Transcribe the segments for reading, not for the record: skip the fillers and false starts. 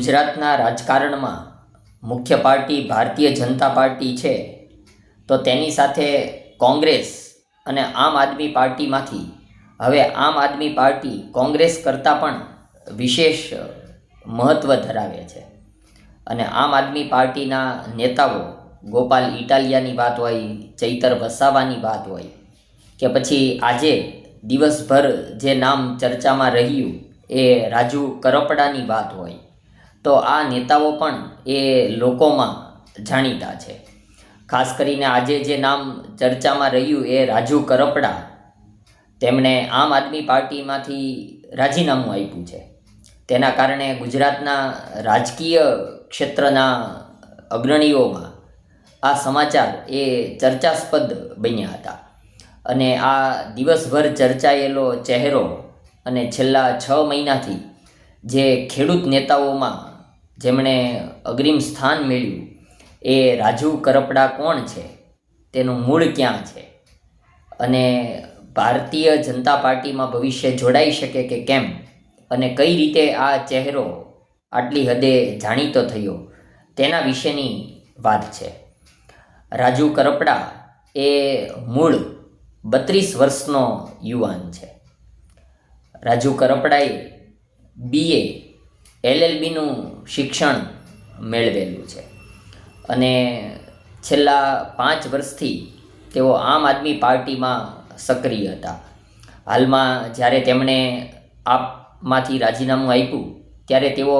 ગુજરાતના રાજકારણમાં મુખ્ય પાર્ટી ભારતીય જનતા પાર્ટી છે, તો તેની સાથે કોંગ્રેસ અને આમ આદમી પાર્ટીમાંથી હવે આમ આદમી પાર્ટી કોંગ્રેસ કરતાં પણ વિશેષ મહત્ત્વ ધરાવે છે. અને આમ આદમી પાર્ટીના નેતાઓ ગોપાલ ઇટાલિયાની વાત હોય, ચૈતર વસાવાની વાત હોય કે પછી આજે દિવસભર જે નામ ચર્ચામાં રહ્યું એ રાજુ કરપડાની વાત હોય, તો આ નેતાઓ પણ એ લોકોમાં જાણીતા છે. ખાસ કરીને આજે જે નામ ચર્ચામાં રહ્યું એ રાજુ કરપડા, તેમણે આમ આદમી પાર્ટીમાંથી રાજીનામું આપ્યું છે. તેના કારણે ગુજરાતના રાજકીય ક્ષેત્રના અગ્રણીઓમાં આ સમાચાર એ ચર્ચાસ્પદ બન્યા હતા. અને આ દિવસભર ચર્ચાયેલો ચહેરો અને છેલ્લા 6 મહિનાથી જે ખેડૂત નેતાઓમાં જેમણે અગ્રીમ સ્થાન મેળવ્યું એ રાજુ કરપડા કોણ છે, તેનું મૂળ ક્યાં છે, અને ભારતીય જનતા પાર્ટીમાં ભવિષ્ય જોડાઈ શકે કે કેમ, અને કઈ રીતે આ ચહેરો આટલી હદે જાણીતો થયો, તેના વિશેની વાત છે. રાજુ કરપડા એ મૂળ 32 વર્ષનો યુવાન છે. રાજુ કરપડાએ BA LLBનું શિક્ષણ મેળવેલું છે અને છેલ્લા 5 વર્ષથી તેઓ આમ આદમી પાર્ટીમાં સક્રિય હતા. હાલમાં જ્યારે તેમણે આપમાંથી રાજીનામું આપ્યું ત્યારે તેઓ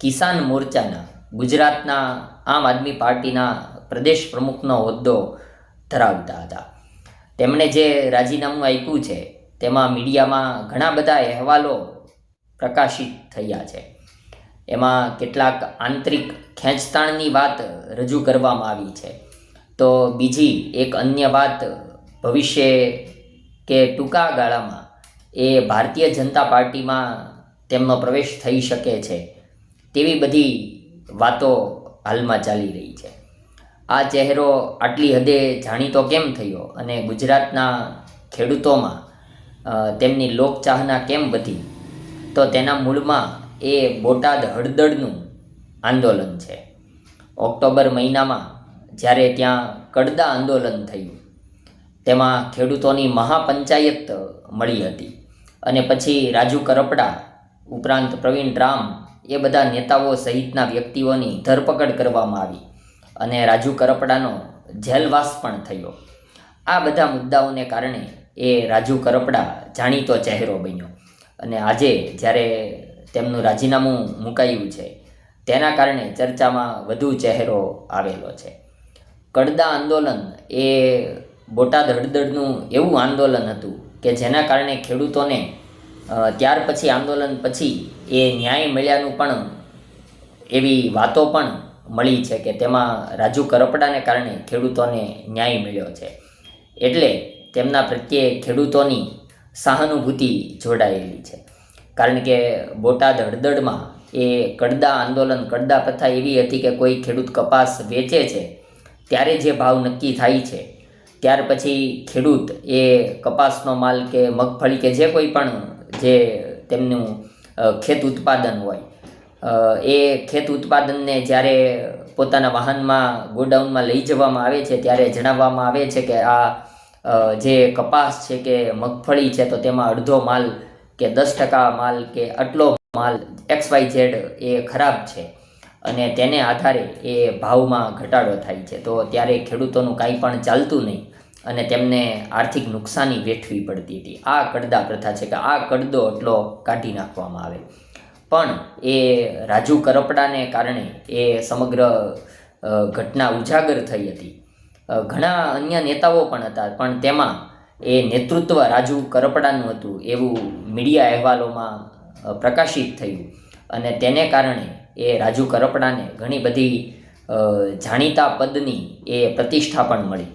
કિસાન મોરચાના ગુજરાતના આમ આદમી પાર્ટીના પ્રદેશ પ્રમુખનો હોદ્દો ધરાવતા હતા. તેમણે જે રાજીનામું આપ્યું છે તેમાં મીડિયામાં ઘણા બધા અહેવાલો પ્રકાશિત થયા છે. એમાં કેટલાક આંતરિક ખેંચતાણની વાત રજૂ કરવામાં આવી છે. તો બીજી એક અન્ય વાત, ભવિષ્ય કે ટૂંકા ગાળામાં એ ભારતીય જનતા પાર્ટીમાં તેમનો પ્રવેશ થઈ શકે છે, તેવી બધી વાતો હાલમાં ચાલી રહી છે. આ ચહેરો આટલી હદે જાણીતો કેમ થયો અને ગુજરાતના ખેડૂતોમાં તેમની લોકચાહના કેમ વધી, તો તેના મૂળમાં એ બોટાદ હળદળનું આંદોલન છે. ઓક્ટોબર મહિનામાં જ્યારે ત્યાં કડદા આંદોલન થયું, તેમાં ખેડૂતોની મહાપંચાયત મળી હતી અને પછી રાજુ કરપડા ઉપરાંત પ્રવીણ રામ એ બધા નેતાઓ સહિતના વ્યક્તિઓની ધરપકડ કરવામાં આવી અને રાજુ કરપડાનો જેલવાસ પણ થયો. આ બધા મુદ્દાઓને કારણે એ રાજુ કરપડા જાણીતો ચહેરો બન્યો અને આજે જ્યારે તેમનું રાજીનામું મુકાયું છે તેના કારણે ચર્ચામાં વધુ ચહેરો આવેલો છે. કડદા આંદોલન એ બોટાદ હળદળનું એવું આંદોલન હતું કે જેના કારણે ખેડૂતોને ત્યાર પછી આંદોલન પછી એ ન્યાય મળ્યાનું પણ એવી વાતો પણ મળી છે કે તેમાં રાજુ કરપડાને કારણે ખેડૂતોને ન્યાય મળ્યો છે. એટલે તેમના પ્રત્યે ખેડૂતોની સહાનુભૂતિ જોડાયેલી છે. કારણ કે બોટાદ હળદળમાં એ કડદા આંદોલન, કડદા પ્રથા એવી હતી કે કોઈ ખેડૂત કપાસ વેચે છે ત્યારે જે ભાવ નક્કી થાય છે, ત્યાર પછી ખેડૂત એ કપાસનો માલ કે મગફળી કે જે કોઈ પણ જે તેમનું ખેત ઉત્પાદન હોય, એ ખેત ઉત્પાદનને જ્યારે પોતાના વાહનમાં ગોડાઉનમાં લઈ જવામાં આવે છે ત્યારે જણાવવામાં આવે છે કે આ જે કપાસ છે કે મગફળી છે તો તેમાં અડધો માલ કે 10% માલ કે આટલો માલ XYZ એ ખરાબ છે અને તેને આધારે એ ભાવમાં ઘટાડો થાય છે. તો ત્યારે ખેડૂતોનું કાંઈ પણ ચાલતું નહીં અને તેમને આર્થિક નુકસાની વેઠવી પડતી હતી. આ કડદા પ્રથા છે કે આ કડદો એટલો કાઢી નાખવામાં આવે. પણ એ રાજુ કરપડાને કારણે એ સમગ્ર ઘટના ઉજાગર થઈ હતી. ઘણા અન્ય નેતાઓ પણ હતા, પણ તેમાં એ નેતૃત્વ રાજુ કરપડાનું હતું એવું મીડિયા અહેવાલોમાં પ્રકાશિત થયું અને તેને કારણે એ રાજુ કરપડાને ઘણી બધી જાણીતા પદની એ પ્રતિષ્ઠા પણ મળી.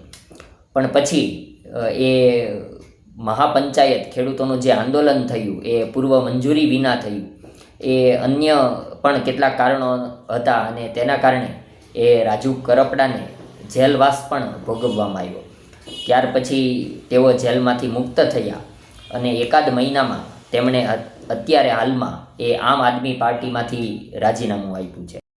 પણ પછી એ મહાપંચાયત, ખેડૂતોનું જે આંદોલન થયું એ પૂર્વ મંજૂરી વિના થયું. એ અન્ય પણ કેટલાક કારણો હતા અને તેના કારણે એ રાજુ કરપડાને જેલવાસ પણ ભોગવવામાં આવ્યો. ત્યાર પછી તેઓ જેલમાંથી મુક્ત થયા અને એકાદ મહિનામાં તેમણે અત્યારે હાલમાં એ આમ આદમી પાર્ટીમાંથી રાજીનામું આપ્યું છે.